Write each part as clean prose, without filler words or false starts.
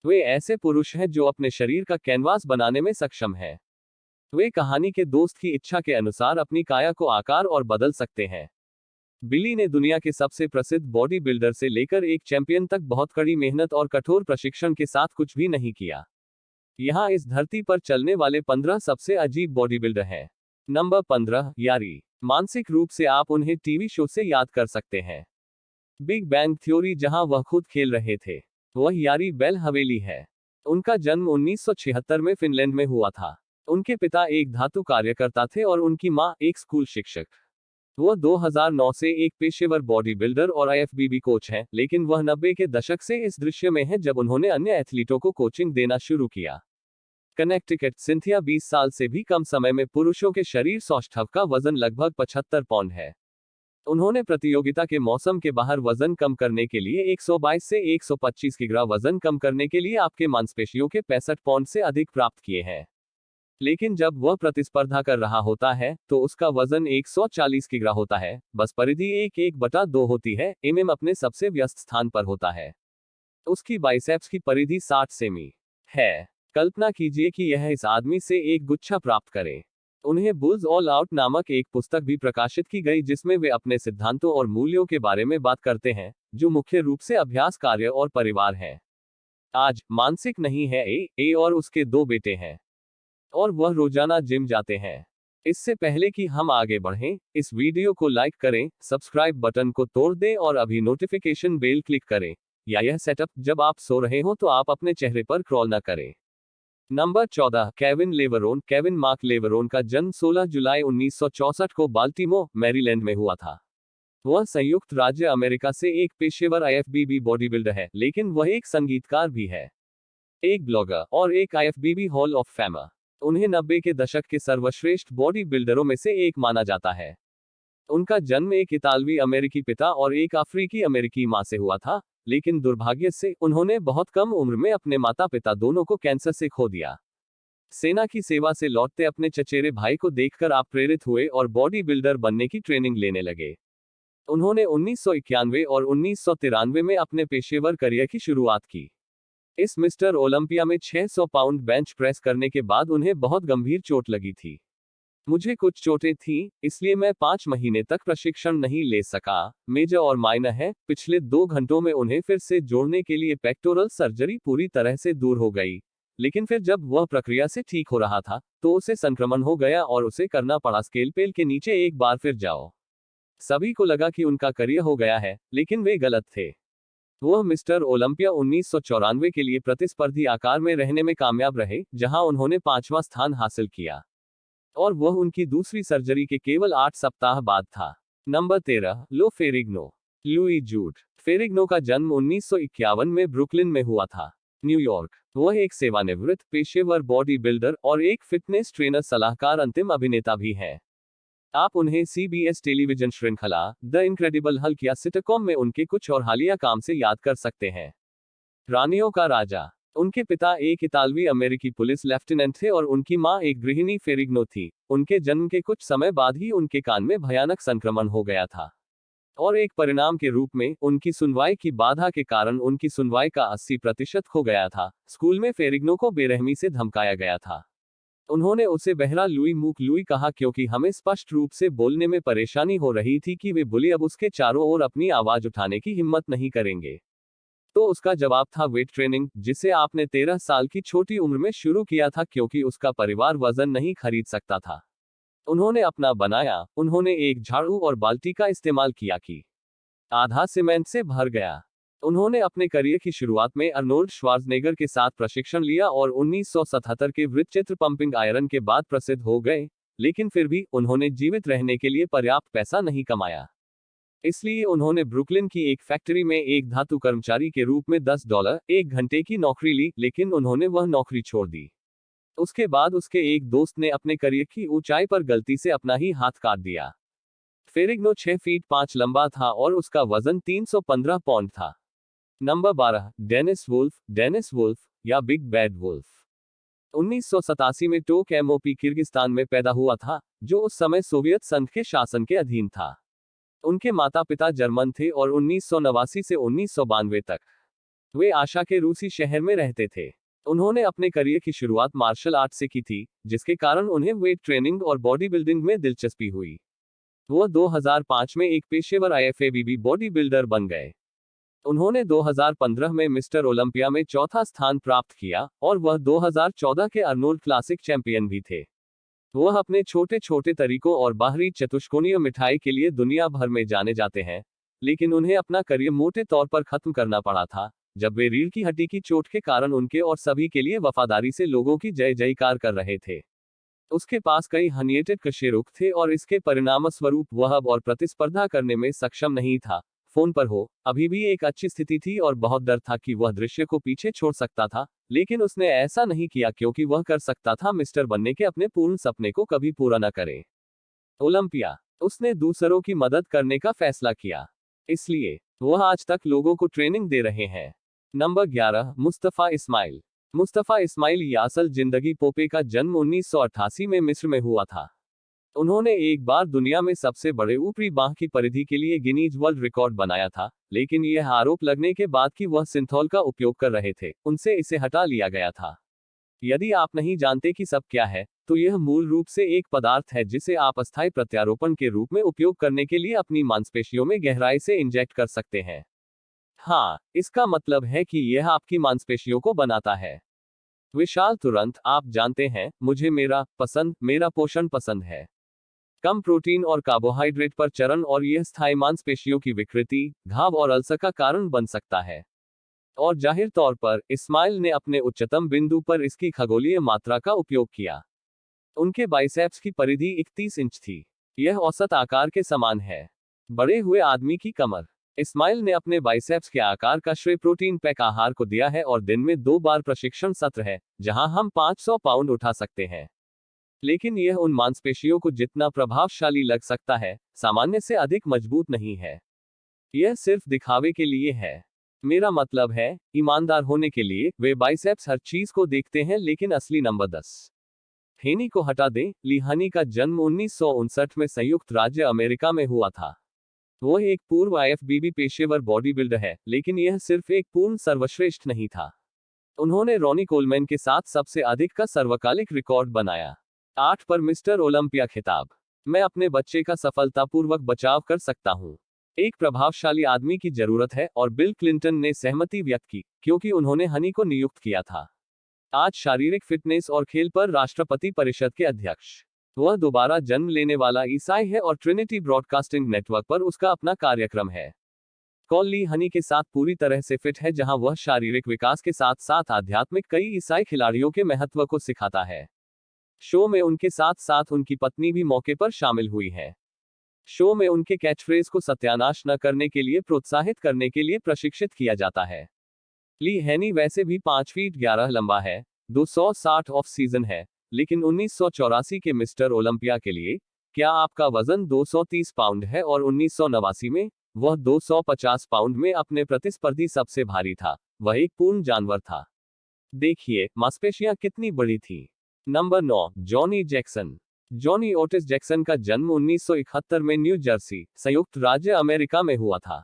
वे ऐसे पुरुष हैं जो अपने शरीर का कैनवास बनाने में सक्षम हैं। वे कहानी के दोस्त की इच्छा के अनुसार अपनी काया को आकार और बदल सकते हैं। बिली ने दुनिया के सबसे प्रसिद्ध बॉडी बिल्डर से लेकर एक चैंपियन तक बहुत कड़ी मेहनत और कठोर प्रशिक्षण के साथ कुछ भी नहीं किया। यहाँ इस धरती पर चलने वाले 15 सबसे अजीब बॉडी बिल्डर हैं। नंबर 15, यारी। मानसिक रूप से आप उन्हें टीवी शो से याद कर सकते हैं, बिग बैंग थ्योरी, जहां वह खुद खेल रहे थे। वह यारी बेल हवेली है। उनका जन्म 1976 में फिनलैंड में हुआ था। उनके पिता एक धातु कार्यकर्ता थे और उनकी मां एक स्कूल शिक्षक। वह 2009 से एक पेशेवर बॉडी बिल्डर और आईएफबीबी कोच हैं, लेकिन वह 90 के दशक से इस दृश्य में है जब उन्होंने अन्य एथलीटों को कोचिंग देना शुरू किया। कनेक्टिकट, सिंथिया 20 साल से भी कम समय में पुरुषों के शरीर सौष्ठव का वजन लगभग 75 पाउंड है। उन्होंने प्रतियोगिता के मौसम के बाहर वजन कम करने के लिए 122 से 125 किग्रा वजन कम करने के लिए आपके मांसपेशियों के 65 पाउंड से अधिक प्राप्त किए हैं। लेकिन जब वह प्रतिस्पर्धा कर रहा होता है तो उसका वजन 140 किग्रा होता है। बस परिधि 1/2 होती है। एमएम अपने सबसे व्यस्त स्थान पर होता है। उसकी बाइसेप्स की परिधि 60 सेमी है। कल्पना कीजिए कि यह इस आदमी से एक गुच्छा प्राप्त करे। उन्हें बुल्स ऑल आउट नामक एक पुस्तक भी प्रकाशित की गई जिसमें वे अपने सिद्धांतों और मूल्यों के बारे में बात करते हैं, जो मुख्य रूप से अभ्यास, कार्य और परिवार है। आज मानसिक नहीं है। ए और उसके 2 बेटे हैं और वह रोजाना जिम जाते हैं। इससे पहले कि हम आगे बढ़ें, इस वीडियो को लाइक करें, सब्सक्राइब बटन को तोड़ दें और अभी नोटिफिकेशन बेल क्लिक करें। या यह सेटअप जब आप सो रहे हो तो आप अपने चेहरे पर क्रॉल न करें। Number 14, Kevin Levrone. Kevin Mark Levrone का जन्म 16 जुलाई 1964 को बाल्टीमोर, मैरीलैंड में हुआ था। वह संयुक्त राज्य अमेरिका से एक पेशेवर आईएफबीबी बॉडी बिल्डर है, लेकिन वह एक संगीतकार भी है, एक ब्लॉगर और एक आईएफबीबी हॉल ऑफ फेमर। उन्हें 90 के दशक के सर्वश्रेष्ठ बॉडी बिल्डरों में से एक माना जाता है। उनका जन्म एक इतालवी अमेरिकी पिता और एक अफ्रीकी अमेरिकी मां से हुआ था, लेकिन दुर्भाग्य से उन्होंने बहुत कम उम्र में अपने माता पिता दोनों को कैंसर से खो दिया। सेना की सेवा से लौटते अपने चचेरे भाई को देखकर आप प्रेरित हुए और बॉडी बिल्डर बनने की ट्रेनिंग लेने लगे। उन्होंने 1991 और 1993 में अपने पेशेवर करियर की शुरुआत की। इस मिस्टर ओलंपिया में 600 पाउंड बेंच प्रेस करने के बाद उन्हें बहुत गंभीर चोट लगी थी। मुझे कुछ चोटें थीं, इसलिए मैं 5 महीने तक प्रशिक्षण नहीं ले सका। मेजर और माइनर है। पिछले 2 घंटों में उन्हें फिर से जोड़ने के लिए पेक्टोरल सर्जरी पूरी तरह से दूर हो गई, लेकिन फिर जब वह प्रक्रिया से ठीक हो रहा था तो उसे संक्रमण हो गया और उसे करना पड़ा स्केलपेल के नीचे एक बार फिर जाओ। सभी को लगा कि उनका करियर हो गया है, लेकिन वे गलत थे। वह मिस्टर ओलंपिया 1994 के लिए प्रतिस्पर्धी आकार में रहने में कामयाब रहे, जहां उन्होंने 5वां स्थान हासिल किया, और वह उनकी दूसरी सर्जरी के केवल 8 सप्ताह बाद था। नंबर 13, लो फेरिग्नो। लुई जूड फेरिग्नो का जन्म 1951 में ब्रुकलिन में हुआ था, न्यूयॉर्क। वह एक सेवानिवृत्त पेशेवर बॉडी बिल्डर और एक फिटनेस ट्रेनर, सलाहकार, अंतिम अभिनेता भी हैं। आप उन्हें सीबीएस टेलीविजन श्रृंखला द इनक्रेडिबल हल्क या सिटकॉम में उनके कुछ और हालिया काम से याद कर सकते हैं। रानियों का राजा। उनके पिता एक इतालवी अमेरिकी पुलिस लेफ्टिनेंट थे और उनकी मां एक गृहिणी फेरिग्नो थी। उनके जन्म के कुछ समय बाद ही उनके कान में भयानक संक्रमण हो गया था, और एक परिणाम के रूप में उनकी सुनवाई की बाधा के कारण उनकी सुनवाई का 80% खो गया था। स्कूल में फेरिग्नो को बेरहमी से धमकाया गया था। उन्होंने उसे बहरा लुई मूक लुई कहा क्योंकि हमें स्पष्ट रूप से बोलने में परेशानी हो रही थी कि वे बुली अब उसके चारों ओर अपनी आवाज उठाने की हिम्मत नहीं करेंगे। तो उसका जवाब था वेट ट्रेनिंग, जिसे आपने 13 साल की छोटी उम्र में शुरू किया था क्योंकि उसका परिवार वजन नहीं खरीद सकता था। उन्होंने अपना बनाया। उन्होंने एक झाड़ू और बाल्टी का इस्तेमाल किया कि आधा सीमेंट से भर गया। उन्होंने अपने करियर की शुरुआत में अर्नोल्ड श्वार्ज़नेगर के साथ प्रशिक्षण लिया और 1977 के वृत्तचित्र पंपिंग आयरन के बाद प्रसिद्ध हो गए, लेकिन फिर भी उन्होंने जीवित रहने के लिए पर्याप्त पैसा नहीं कमाया। इसलिए उन्होंने ब्रुकलिन की एक फैक्ट्री में एक धातु कर्मचारी के रूप में $10 एक घंटे की नौकरी ली, लेकिन उन्होंने वह नौकरी छोड़ दी। उसके बाद उसके एक दोस्त ने अपने करियर की ऊंचाई पर गलती से अपना ही हाथ काट दिया। फेरिग्नो 6 फीट 5 लंबा था और उसका वजन 315 पाउंड था। Number 12, Dennis Wolf. Dennis Wolf या बिग बैड वुल्फ 1987 में टोक एमओपी किर्गिस्तान में पैदा हुआ था, जो उस समय सोवियत संघ के शासन के अधीन था। उनके माता पिता जर्मन थे और 1989 से 1992 तक वे आशा के रूसी शहर में रहते थे। उन्होंने अपने करियर की शुरुआत मार्शल आर्ट से की थी, जिसके कारण उन्हें वेट ट्रेनिंग और बॉडी बिल्डिंग में दिलचस्पी हुई। वो 2005 में एक पेशेवर IFBB बॉडी बिल्डर बन गए। उन्होंने 2015 में मिस्टर ओलंपिया में चौथा स्थान प्राप्त किया और वह 2014 के अर्नोल्ड क्लासिक चैंपियन भी थे। वह अपने छोटे छोटे तरीकों और बाहरी चतुष्कोणीय मिठाई के लिए दुनिया भर में जाने जाते हैं, लेकिन उन्हें अपना करियर मोटे तौर पर खत्म करना पड़ा था, जब वे रीढ़ की हड्डी की चोट के कारण उनके और सभी के लिए वफादारी से लोगों की जय जयकार कर रहे थे। उसके पास कई हनिएटेड कशेरुक थे और इसके परिणामस्वरूप वह अब और प्रतिस्पर्धा करने में सक्षम नहीं था। फोन पर हो, अभी भी एक अच्छी स्थिति थी और बहुत डर था कि वह दृश्य को पीछे छोड़ सकता था, लेकिन उसने ऐसा नहीं किया क्योंकि वह कर सकता था मिस्टर बनने के अपने पूर्ण सपने को कभी पूरा न करे। ओलंपिया। उसने दूसरों की मदद करने का फैसला किया, इसलिए वह आज तक लोगों को ट्रेनिंग दे रहे हैं। नंबर 11, मुस्तफा इस्माइल। मुस्तफा इस्माइल यासल जिंदगी पोपे का जन्म 1988 में मिस्र में हुआ था। उन्होंने एक बार दुनिया में सबसे बड़े ऊपरी बांह की परिधि के लिए गिनीज वर्ल्ड रिकॉर्ड बनाया था, लेकिन यह आरोप लगने के बाद कि वह सिंथॉल का उपयोग कर रहे थे, उनसे इसे हटा लिया गया था। यदि आप नहीं जानते कि सब क्या है, तो यह मूल रूप से एक पदार्थ है जिसे आप अस्थायी प्रत्यारोपण के रूप में उपयोग करने के लिए अपनी मांसपेशियों में गहराई से इंजेक्ट कर सकते हैं। हाँ, इसका मतलब है कि यह आपकी मांसपेशियों को बनाता है। विशाल तुरंत, आप जानते हैं, मुझे मेरा पोषण पसंद है। कम प्रोटीन और कार्बोहाइड्रेट पर चरण और यह स्थायी मांसपेशियों की विकृति, घाव और अल्सर का कारण बन सकता है। और जाहिर तौर पर, इस्माइल ने अपने उच्चतम बिंदु पर इसकी खगोलीय मात्रा का उपयोग किया। उनके बाइसेप्स की परिधि 31 इंच थी। यह औसत आकार के समान है। बड़े हुए आदमी की कमर। इस्माइल ने अपने बाइसेप्स के आकार का श्रेय प्रोटीन पैक आहार को दिया है और दिन में 2 बार प्रशिक्षण सत्र है, जहां हम 500 पाउंड उठा सकते हैं। लेकिन यह उन मांसपेशियों को जितना प्रभावशाली लग सकता है, सामान्य से अधिक मजबूत नहीं है। यह सिर्फ दिखावे के लिए है। मेरा मतलब है, ईमानदार होने के लिए, वे बाइसेप्स हर चीज को देखते हैं, लेकिन असली नंबर 10 हेनी को हटा दें। ली हनी का जन्म 1959 में संयुक्त राज्य अमेरिका में हुआ था। वह एक पूर्व IFBB पेशेवर बॉडी बिल्डर है, लेकिन यह सिर्फ एक पूर्ण सर्वश्रेष्ठ नहीं था। उन्होंने रॉनी कोलमैन के साथ सबसे अधिक का सर्वकालिक रिकॉर्ड बनाया। 8 पर मिस्टर ओलंपिया खिताब। मैं अपने बच्चे का सफलतापूर्वक बचाव कर सकता हूं। एक प्रभावशाली आदमी की जरूरत है और बिल क्लिंटन ने सहमति व्यक्त की, क्योंकि उन्होंने हनी को नियुक्त किया था। आज शारीरिक फिटनेस और खेल पर राष्ट्रपति परिषद के अध्यक्ष। वह दोबारा जन्म लेने वाला ईसाई है और ट्रिनिटी ब्रॉडकास्टिंग नेटवर्क पर उसका अपना कार्यक्रम है। कॉल ली हनी के साथ पूरी तरह से फिट है, जहां वह शारीरिक विकास के साथ साथ आध्यात्मिक कई ईसाई खिलाड़ियों के महत्व को सिखाता है। शो में उनके साथ साथ उनकी पत्नी भी मौके पर शामिल हुई है। शो में उनके कैचफ्रेज को सत्यानाश न करने के लिए प्रोत्साहित करने के लिए प्रशिक्षित किया जाता है। ली हैनी वैसे भी 5 फीट 11 लंबा है, 260 ऑफ सीजन है, लेकिन 1984 के मिस्टर ओलंपिया के लिए, क्या आपका वजन 230 पाउंड है और 1989 में, वह 250 पाउंड में अपने प्रतिस्पर्धी सबसे भारी था। वह एक पूर्ण जानवर था। देखिए, मांसपेशियां कितनी बड़ी थी। Number 9, Johnny Jackson. Johnny Otis Jackson का जन्म 1971 में न्यू जर्सी, संयुक्त राज्य अमेरिका में हुआ था।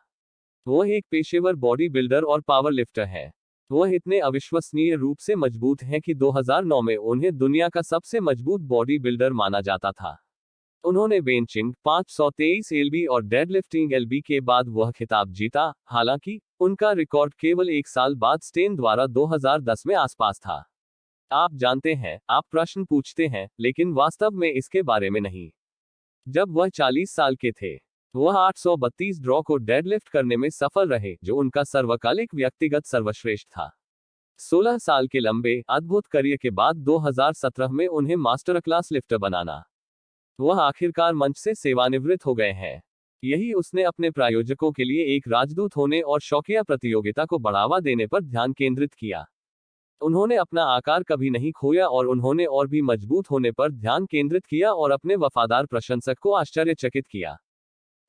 वह एक पेशेवर बॉडी बिल्डर और पावर लिफ्टर है। वह इतने अविश्वसनीय रूप से मजबूत हैं कि 2009 में उन्हें दुनिया का सबसे मजबूत बॉडी बिल्डर माना जाता था। उन्होंने बेंचिंग 523 LB और डेडलिफ्टिंग LB के बाद वह खिताब जीता, हालांकि उनका रिकॉर्ड केवल 1 साल बाद स्टेन द्वारा 2010 में आसपास था। आप जानते हैं, आप प्रश्न पूछते हैं, लेकिन वास्तव में इसके बारे में नहीं। जब वह 40 साल के थे, वह 832 ड्रॉ को डेडलिफ्ट करने में सफल रहे, जो उनका सर्वकालिक व्यक्तिगत सर्वश्रेष्ठ था। 16 साल के लंबे, अद्भुत करियर के बाद 2017 में उन्हें मास्टर क्लास लिफ्टर बनाना। वह आखिरकार मंच से सेवानिवृत्त हो गए हैं। यही उसने अपने प्रायोजकों के लिए एक राजदूत होने और शौकिया प्रतियोगिता को बढ़ावा देने पर ध्यान केंद्रित किया। उन्होंने अपना आकार कभी नहीं खोया और उन्होंने और भी मजबूत होने पर ध्यान केंद्रित किया और अपने वफादार प्रशंसक को आश्चर्यचकित किया।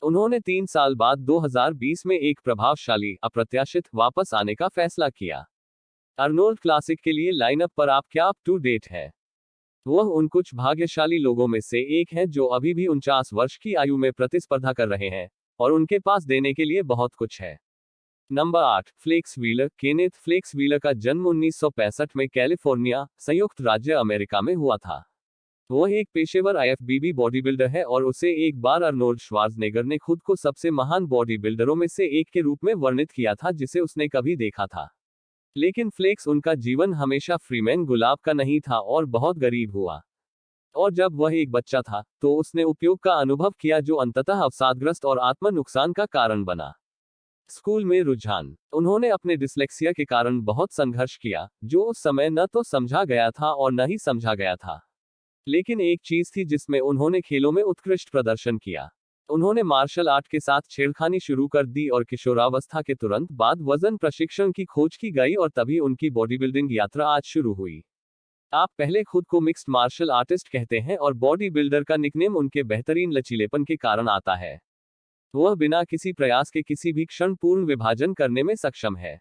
उन्होंने 3 साल बाद 2020 में एक प्रभावशाली, अप्रत्याशित वापस आने का फैसला किया। अर्नोल्ड क्लासिक के लिए लाइनअप पर आप क्या अप टू डेट है? वह उन कुछ भाग्यशाली लोगों में से एक हैं जो अभी भी 49 वर्ष की आयु में प्रतिस्पर्धा कर रहे हैं, और उनके पास देने के लिए बहुत कुछ है। Number 8, Flex Wheeler. Kenneth Flex Wheeler का जन्म 1965 में कैलिफोर्निया, संयुक्त राज्य अमेरिका में हुआ था। वह एक पेशेवर आईएफबीबी बॉडी बिल्डर है और उसे एक बार अर्नोल्ड श्वार्ज़नेगर ने खुद को सबसे महान बॉडी बिल्डरों में से एक के रूप में वर्णित किया था जिसे उसने कभी देखा था। लेकिन फ्लेक्स उनका जीवन हमेशा फ्रीमैन गुलाब का नहीं था और बहुत गरीब हुआ। और जब वह एक बच्चा था तो उसने उपयोग का अनुभव किया जो अंततः अवसादग्रस्त और आत्म नुकसान का कारण बना। स्कूल में रुझान। उन्होंने अपने डिसलेक्सिया के कारण बहुत संघर्ष किया, जो उस समय न तो समझा गया था और न ही समझा गया था। लेकिन एक चीज थी जिसमें उन्होंने खेलों में उत्कृष्ट प्रदर्शन किया। उन्होंने मार्शल आर्ट के साथ छेड़खानी शुरू कर दी और किशोरावस्था के तुरंत बाद वजन प्रशिक्षण की खोज की गई और तभी उनकी बॉडी बिल्डिंग यात्रा आज शुरू हुई। आप पहले खुद को मिक्स्ड मार्शल आर्टिस्ट कहते हैं और बॉडी बिल्डर का निकनेम उनके बेहतरीन लचीलेपन के कारण आता है। वह बिना किसी प्रयास के किसी भी क्षण पूर्ण विभाजन करने में सक्षम है।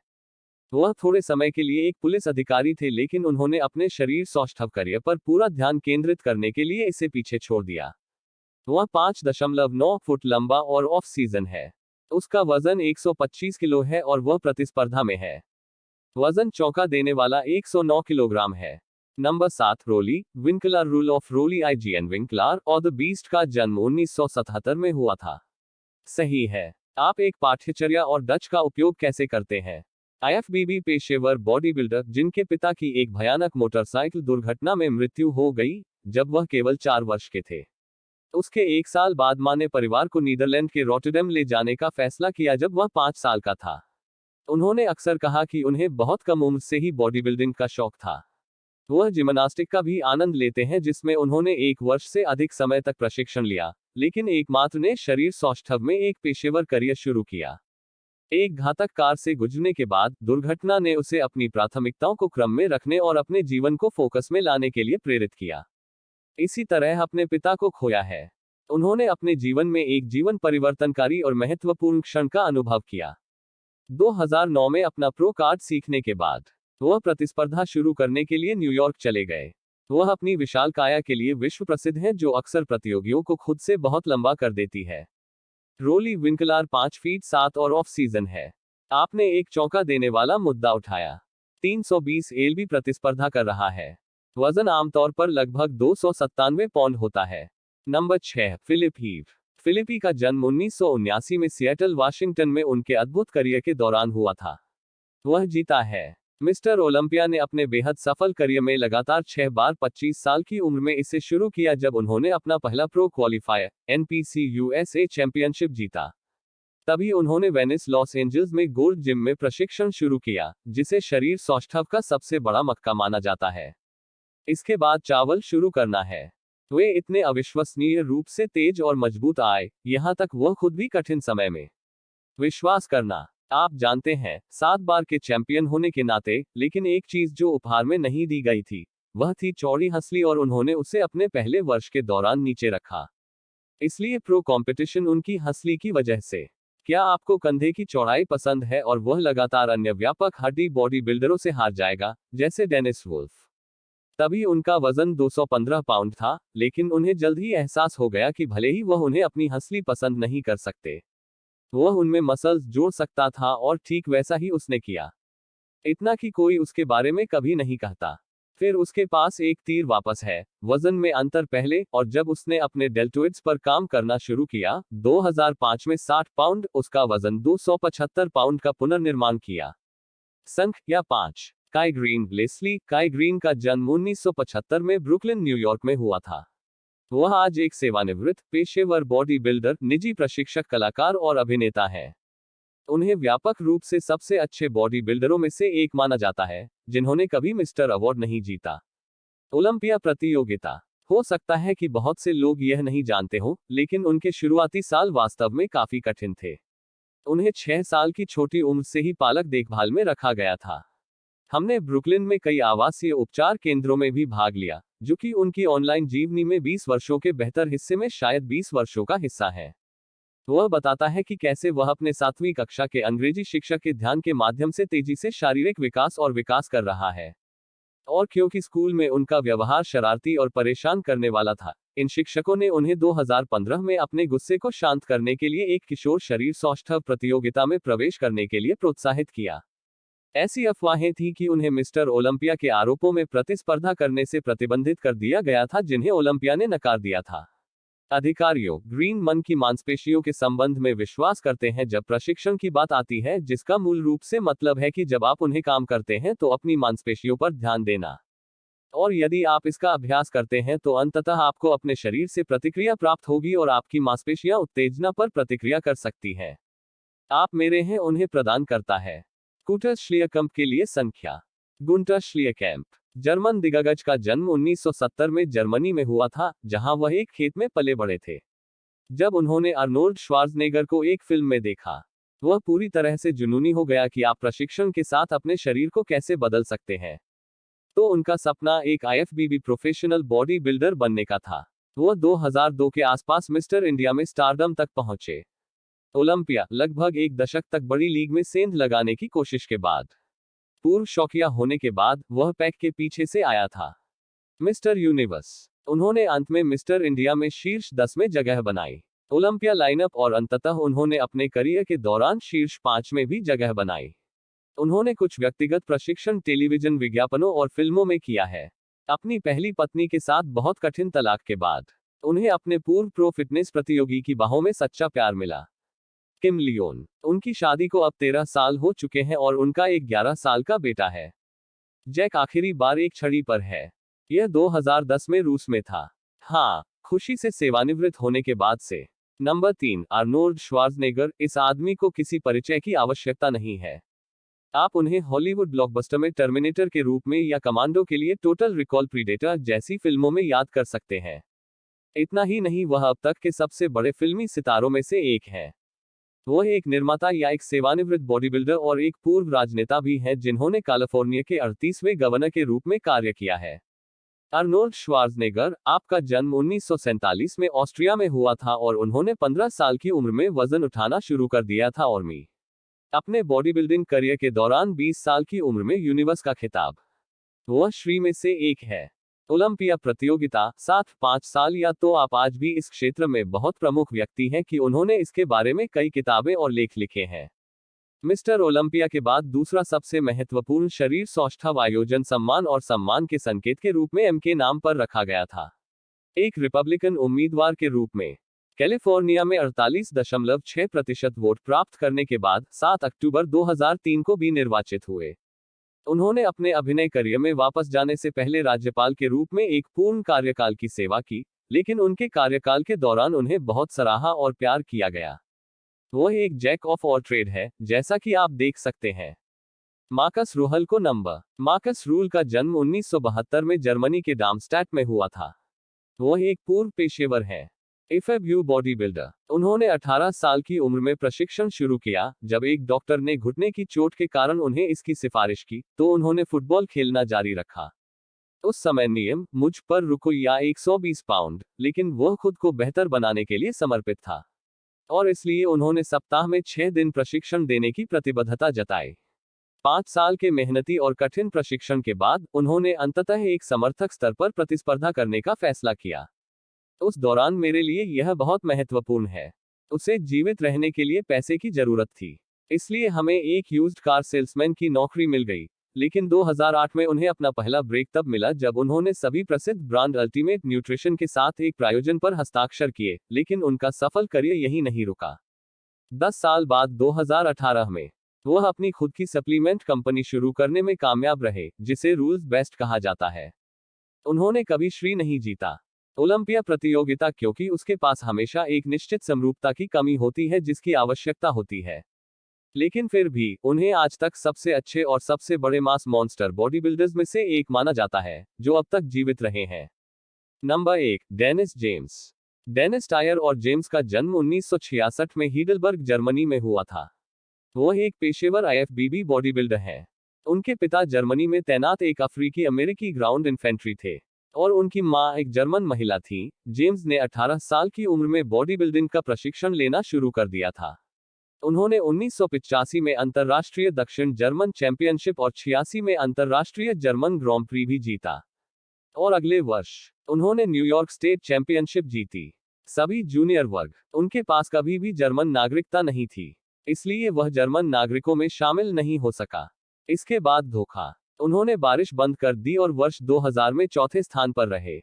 वह थोड़े समय के लिए एक पुलिस अधिकारी थे लेकिन उन्होंने अपने शरीर सौष्ठव करियर पर पूरा ध्यान केंद्रित करने के लिए इसे पीछे छोड़ दिया। वह 5.9 फुट लंबा और ऑफ सीजन है। उसका वजन 125 किलो है और वह प्रतिस्पर्धा में है। वजन चौंका देने वाला 109 किलोग्राम है। Number 7, Roelly Winklaar. Rule of Roelly IGN Winklaar और द बीस्ट का जन्म 1977 में हुआ था। सही है। आप एक पाठ्यचर्या और डच का उपयोग कैसे करते हैं? आईएफबीबी पेशेवर बॉडी बिल्डर जिनके पिता की एक भयानक मोटरसाइकिल दुर्घटना में मृत्यु हो गई जब वह केवल 4 वर्ष के थे। उसके 1 साल बाद मां ने परिवार को नीदरलैंड के रॉटरडैम ले जाने का फैसला किया जब वह 5 साल का था। उन्होंने अक्सर कहा कि उन्हें बहुत कम उम्र से ही बॉडी बिल्डिंग का शौक था। वह जिम्नास्टिक का भी आनंद लेते हैं जिसमें उन्होंने 1 वर्ष से अधिक समय तक प्रशिक्षण लिया, लेकिन एकमात्र ने शरीर सौष्ठव में एक पेशेवर करियर शुरू किया। एक घातक कार से गुजरने के बाद दुर्घटना ने उसे अपनी प्राथमिकताओं को क्रम में रखने और अपने जीवन को फोकस में लाने के लिए प्रेरित किया। इसी तरह अपने पिता को खोया है। उन्होंने अपने जीवन में एक जीवन परिवर्तनकारी और महत्वपूर्ण क्षण का अनुभव किया। 2009 में अपना प्रो कार्ड सीखने के बाद वह प्रतिस्पर्धा शुरू करने के लिए न्यूयॉर्क चले गए। वह अपनी विशाल काया के लिए विश्व प्रसिद्ध है जो अक्सर प्रतियोगियों को खुद से बहुत लंबा कर देती है। रोली विंकलर 5 फीट 7 और ऑफ सीजन है। आपने एक चौंका देने वाला मुद्दा उठाया। 320 एलबी प्रतिस्पर्धा कर रहा है। वजन आमतौर पर लगभग 297 पौंड होता है। Number 6, Philip heave. फिलिपी का जन्म 1979 में सिएटल, वाशिंगटन में उनके अद्भुत करियर के दौरान हुआ था। वह जीता है। मिस्टर ओलंपिया ने अपने बेहद सफल करियर में लगातार 6 बार 25 साल की उम्र में इसे शुरू किया जब उन्होंने अपना पहला pro qualifier NPC USA championship जीता। तभी उन्होंने वेनिस, लॉस एंजल्स में गोल्ड जिम में प्रशिक्षण शुरू किया, जिसे शरीर सौष्ठव का सबसे बड़ा मक्का माना जाता है। इसके बाद चावल शुरू करना है। वे इतने अविश्वसनीय रूप से तेज और मजबूत आए, यहां तक वह खुद भी कठिन समय में। विश्वास करना। आप जानते हैं, 7 बार के चैंपियन होने के नाते, लेकिन एक चीज जो उपहार में नहीं दी गई थी, वह थी चौड़ी हंसली और उन्होंने उसे अपने पहले वर्ष के दौरान नीचे रखा। इसलिए प्रो कंपटीशन उनकी हंसली की वजह से। क्या आपको कंधे की चौड़ाई पसंद है और वह लगातार अन्य व्यापक हड्डी बॉडी बिल्डरों से हार जाएगा, जैसे डेनिस वुल्फ? तभी उनका वजन 215 पाउंड था, लेकिन उन्हें जल्द ही एहसास हो गया कि भले ही वह उन्हें अपनी हंसली पसंद नहीं कर सकते, वह उनमें मसल्स जोड़ सकता था और ठीक वैसा ही उसने किया। इतना कि कोई उसके बारे में कभी नहीं कहता। फिर उसके पास एक तीर वापस है, वजन में अंतर पहले, और जब उसने अपने डेल्टोइड्स पर काम करना शुरू किया, 2005 में 60 पाउंड, उसका वजन 275 पाउंड का पुनर्निर्माण किया। संख या 5, काई ग्रीन। लेस्ली काई ग्रीन का जन्म 1975 में ब्रुकलिन, न्यूयॉर्क में हुआ था। वह आज एक सेवानिवृत्त पेशेवर बॉडी बिल्डर, निजी प्रशिक्षक, कलाकार और अभिनेता हैं। उन्हें व्यापक रूप से सबसे अच्छे बॉडी बिल्डरों में से एक माना जाता है, जिन्होंने कभी मिस्टर अवार्ड नहीं जीता। ओलंपिया प्रतियोगिता। हो सकता है कि बहुत से लोग यह नहीं जानते हों, लेकिन उनके शुरुआती साल वास्तव में काफी कठिन थे। उन्हें 6 साल की छोटी उम्र से ही पालक देखभाल में रखा गया था। हमने ब्रुकलिन में कई आवासीय उपचार केंद्रों में भी भाग लिया, जो कि उनकी ऑनलाइन जीवनी में 20 वर्षों के बेहतर हिस्से में शायद 20 वर्षों का हिस्सा है। वह बताता है कि कैसे वह अपने 7वीं कक्षा के अंग्रेजी शिक्षक के ध्यान के माध्यम से तेजी से शारीरिक विकास और विकास कर रहा है। और क्योंकि स्कूल में उनका व्यवहार शरारती और परेशान करने वाला था, इन शिक्षकों ने उन्हें 2015 में अपने गुस्से को शांत करने के लिए एक किशोर शरीर सौष्ठव प्रतियोगिता में प्रवेश करने के लिए प्रोत्साहित किया। ऐसी अफवाहें थीं कि उन्हें मिस्टर ओलंपिया के आरोपों में प्रतिस्पर्धा करने से प्रतिबंधित कर दिया गया था, जिन्हें ओलंपिया ने नकार दिया था। अधिकारियों ग्रीन मन की मांसपेशियों के संबंध में विश्वास करते हैं जब प्रशिक्षण की बात आती है, जिसका मूल रूप से मतलब है कि जब आप उन्हें काम करते हैं तो अपनी मांसपेशियों पर ध्यान देना। और यदि आप इसका अभ्यास करते हैं तो अंततः आपको अपने शरीर से प्रतिक्रिया प्राप्त होगी और आपकी मांसपेशियां उत्तेजना पर प्रतिक्रिया कर सकती हैं। आप मेरे हैं उन्हें प्रदान करता है। गुंटर श्लियकैंप के लिए संख्या। गुंटर श्लियकैंप जर्मन दिग्गज का जन्म 1970 में जर्मनी में हुआ था, जहां वह एक खेत में पले बड़े थे। जब उन्होंने अर्नोल्ड श्वार्ज़नेगर को एक फिल्म में देखा, वह पूरी तरह से जुनूनी हो गया कि आप प्रशिक्षण के साथ अपने शरीर को कैसे बदल सकते हैं। तो उनका सपना एक आईएफबीबी प्रोफेशनल बॉडी बिल्डर बनने का था। वह 2002 के आसपास मिस्टर इंडिया में स्टारडम तक पहुंचे। ओलंपिया लगभग एक दशक तक बड़ी लीग में सेंध लगाने की कोशिश के बाद पूर्व शौकिया होने के बाद वह पैक के पीछे से आया था। मिस्टर यूनिवर्स उन्होंने अंत में मिस्टर इंडिया में शीर्ष 10 में जगह बनाई। ओलंपिया लाइनअप और अंततः उन्होंने अपने करियर के दौरान शीर्ष 5 में भी जगह बनाई। उन्होंने कुछ व्यक्तिगत प्रशिक्षण टेलीविजन विज्ञापनों और फिल्मों में किया है। अपनी पहली पत्नी के साथ बहुत कठिन तलाक के बाद उन्हें अपने पूर्व प्रो फिटनेस प्रतियोगी की बाहों में सच्चा प्यार मिला। किम लियोन उनकी शादी को अब 13 साल हो चुके हैं और उनका एक 11 साल का बेटा है। जैक आखिरी बार एक छड़ी पर है। यह 2010 में रूस में था। हाँ, खुशी से सेवानिवृत्त होने के बाद से। Number 3 Arnold Schwarzenegger. इस आदमी को किसी परिचय की आवश्यकता नहीं है। आप उन्हें हॉलीवुड ब्लॉकबस्टर में टर्मिनेटर के रूप में या कमांडो के लिए टोटल रिकॉल प्रीडेटर जैसी फिल्मों में याद कर सकते हैं। इतना ही नहीं, वह अब तक के सबसे बड़े फिल्मी सितारों में से एक है। वह एक निर्माता या एक सेवानिवृत्त बॉडीबिल्डर और एक पूर्व राजनेता भी हैं जिन्होंने कैलिफोर्निया के 38वें गवर्नर के रूप में कार्य किया है। अर्नोल्ड श्वार्ज़नेगर, आपका जन्म 1947 में ऑस्ट्रिया में हुआ था और उन्होंने 15 साल की उम्र में वजन उठाना शुरू कर दिया था और अपने बॉडी बिल्डिंग करियर के दौरान 20 साल की उम्र में यूनिवर्स का खिताब वह श्री में से एक है। ओलंपिया प्रतियोगिता 7-5 साल या तो आप आज भी इस क्षेत्र में बहुत प्रमुख व्यक्ति हैं कि उन्होंने इसके बारे में कई किताबें और लेख लिखे हैं। मिस्टर ओलंपिया के बाद दूसरा सबसे महत्वपूर्ण शरीर सौष्ठव आयोजन सम्मान और सम्मान के संकेत के रूप में एम के नाम पर रखा गया था। एक रिपब्लिकन उम्मीदवार के रूप में कैलिफोर्निया में 48.6% वोट प्राप्त करने के बाद 7 अक्टूबर 2003 को भी निर्वाचित हुए। उन्होंने अपने अभिनय करियर में वापस जाने से पहले राज्यपाल के रूप में एक पूर्ण कार्यकाल की सेवा की, लेकिन उनके कार्यकाल के दौरान उन्हें बहुत सराहा और प्यार किया गया। वह एक जैक ऑफ ऑल ट्रेड है, जैसा कि आप देख सकते हैं। मार्कस रूहल को नंबर। मार्कस रूल का जन्म 1972 में जर्मनी के डार्मस्टैट में हुआ था। वह एक पूर्व पेशेवर है। एफएबयू बॉडी बिल्डर। उन्होंने 18 साल की उम्र में प्रशिक्षण शुरू किया। जब एक डॉक्टर ने घुटने की चोट के कारण उन्हें इसकी सिफारिश की, तो उन्होंने फुटबॉल खेलना जारी रखा। उस समय नियम मुझ पर रुको या 120 पाउंड, लेकिन वह खुद को बेहतर बनाने के लिए समर्पित था और इसलिए उन्होंने सप्ताह में 6 दिन प्रशिक्षण देने की प्रतिबद्धता जताई। 5 साल के मेहनती और कठिन प्रशिक्षण के बाद उन्होंने अंततः एक समर्थक स्तर पर प्रतिस्पर्धा करने का फैसला किया। उस दौरान मेरे लिए यह बहुत महत्वपूर्ण है। उसे जीवित रहने के लिए पैसे की जरूरत थी, इसलिए हमें एक यूज्ड कार सेल्समैन की नौकरी मिल गई। लेकिन 2008 में उन्हें अपना पहला ब्रेक तब मिला जब उन्होंने सभी प्रसिद्ध ब्रांड अल्टीमेट न्यूट्रिशन के साथ एक प्रायोजन पर हस्ताक्षर किए, लेकिन उनका सफल करियर यहीं नहीं रुका। 10 साल बाद 2018 में वह अपनी खुद की सप्लीमेंट कंपनी शुरू करने में कामयाब रहे, जिसे रूल्स बेस्ट कहा जाता है। उन्होंने कभी श्री नहीं जीता ओलंपिया प्रतियोगिता, क्योंकि उसके पास हमेशा एक निश्चित समरूपता की कमी होती है जिसकी आवश्यकता होती है। लेकिन फिर भी उन्हें आज तक सबसे अच्छे और सबसे बड़े मास मॉन्स्टर बॉडी बिल्डर्स में से एक माना जाता है जो अब तक जीवित रहे हैं। Number 1 Dennis James. Dennis tyre और जेम्स का जन्म 1966 में हीडलबर्ग जर्मनी में हुआ था। वह एक पेशेवर आईएफबीबी बॉडी बिल्डर हैं। उनके पिता जर्मनी में तैनात एक अफ्रीकी अमेरिकी ग्राउंड इन्फेंट्री थे और उनकी मां एक जर्मन महिला थी। जेम्स ने 18 साल की उम्र में बॉडी बिल्डिंग का प्रशिक्षण लेना शुरू कर दिया था। उन्होंने 1985 में अंतर्राष्ट्रीय दक्षिण जर्मन चैंपियनशिप और 86 में अंतर्राष्ट्रीय जर्मन ग्रां प्री भी जीता। और अगले वर्ष उन्होंने न्यूयॉर्क स्टेट चैंपियनशिप जीती। सभी जूनियर वर्ग। उनके पास कभी भी जर्मन नागरिकता नहीं थी, इसलिए वह जर्मन नागरिकों में शामिल नहीं हो सका। इसके बाद धोखा। उन्होंने बारिश बंद कर दी और वर्ष 2000 में चौथे स्थान पर रहे।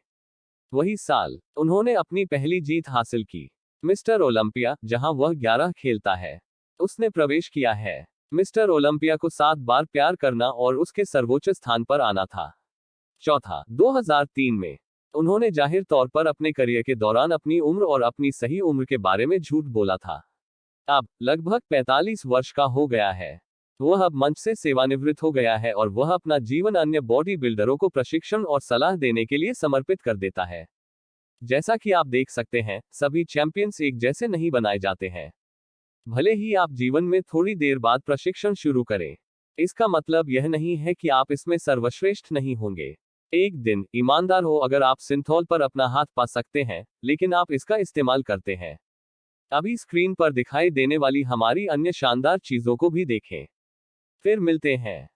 वही साल उन्होंने अपनी पहली जीत हासिल की। मिस्टर ओलंपिया, जहां वह 11 खेलता है, उसने प्रवेश किया है। मिस्टर ओलंपिया को 7 बार प्यार करना और उसके सर्वोच्च स्थान पर आना था। चौथा, 2003 में उन्होंने जाहिर तौर पर अपने करियर के दौरान अपनी उम्र और अपनी सही उम्र के बारे में झूठ बोला था। अब लगभग 45 वर्ष का हो गया है। वह अब मंच से सेवानिवृत्त हो गया है और वह अपना जीवन अन्य बॉडी बिल्डरों को प्रशिक्षण और सलाह देने के लिए समर्पित कर देता है। जैसा कि आप देख सकते हैं, सभी चैंपियंस एक जैसे नहीं बनाए जाते हैं। भले ही आप जीवन में थोड़ी देर बाद प्रशिक्षण शुरू करें, इसका मतलब यह नहीं है कि आप इसमें सर्वश्रेष्ठ नहीं होंगे। एक दिन ईमानदार हो, अगर आप सिंथॉल पर अपना हाथ पा सकते हैं, लेकिन आप इसका इस्तेमाल करते हैं। अभी स्क्रीन पर दिखाई देने वाली हमारी अन्य शानदार चीजों को भी देखें। फिर मिलते हैं।